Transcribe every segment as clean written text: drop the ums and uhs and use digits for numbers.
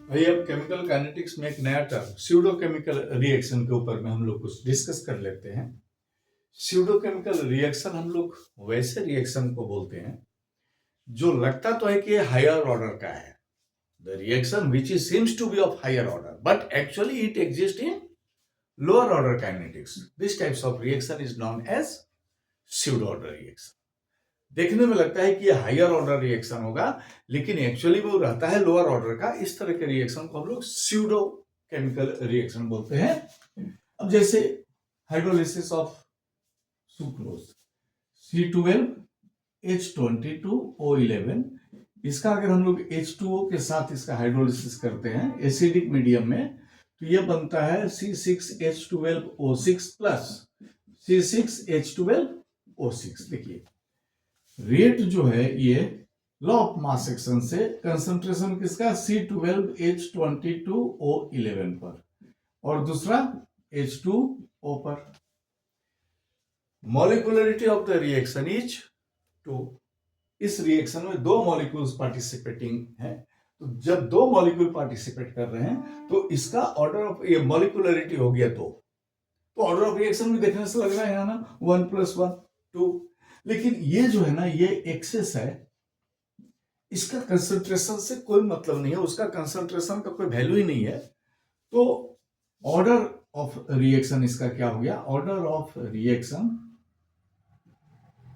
भाई अब chemical kinetics में एक नया टर्म स्यूडो केमिकल रिएक्शन के ऊपर में हम लोग कुछ डिस्कस कर लेते हैं। स्यूडो केमिकल रिएक्शन हम लोग वैसे रिएक्शन को बोलते हैं जो लगता तो है कि ये हायर ऑर्डर का है, the reaction which is seems to be of higher order but actually it exist in lower order kinetics. This types of reaction is non as pseudo order reaction. देखने में लगता है कि ये हायर ऑर्डर रिएक्शन होगा लेकिन actually वो रहता है लोअर ऑर्डर का। इस तरह के रिएक्शन को हम लोग स्यूडो केमिकल रिएक्शन बोलते हैं। अब जैसे हाइड्रोलिसिस ऑफ सुक्रोज C12H22O11, इसका अगर हम लोग H2O के साथ इसका हाइड्रोलिसिस करते हैं एसिडिक मीडियम में तो ये बनता है C6H12O6 प्लस C6H12O6। देखिए रेट जो है ये लॉ ऑफ मास एक्शन से कंसंट्रेशन किसका C12H22O11 पर और दूसरा H2O पर। Molecularity of the reaction is 2। इस रिएक्शन में दो मॉलिक्यूल्स पार्टिसिपेटिंग हैं, तो जब दो मॉलिक्यूल पार्टिसिपेट कर रहे हैं तो इसका ऑर्डर ऑफ ये मॉलिक्यूलरिटी हो गया तो ऑर्डर ऑफ रिएक्शन भी देखने से लग रहा है ना 1 + 1 2। लेकिन ये जो है ना ये एक्सेस है, इसका कंसंट्रेशन से कोई मतलब नहीं है, उसका कंसंट्रेशन का कोई वैल्यू ही नहीं है। तो ऑर्डर ऑफ रिएक्शन इसका क्या हो गया, order of reaction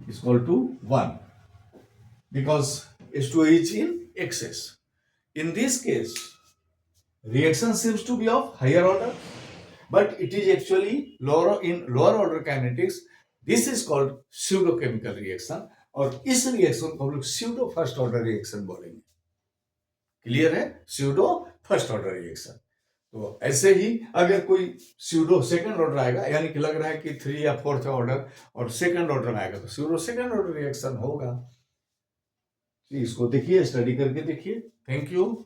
is equal to 1 because H2O is in excess. In this case, reaction seems to be of higher order, but it is actually lower order kinetics. This is called pseudo chemical reaction और इस reaction को हम लोग pseudo first order reaction बोलेंगे। Clear है, pseudo first order reaction. तो ऐसे ही अगर कोई स्यूडो सेकंड ऑर्डर आएगा, यानी कि लग रहा है कि 3 या 4th ऑर्डर और सेकंड ऑर्डर में आएगा तो स्यूडो सेकंड ऑर्डर रिएक्शन होगा। इसको देखिए, स्टडी करके देखिए। Thank you.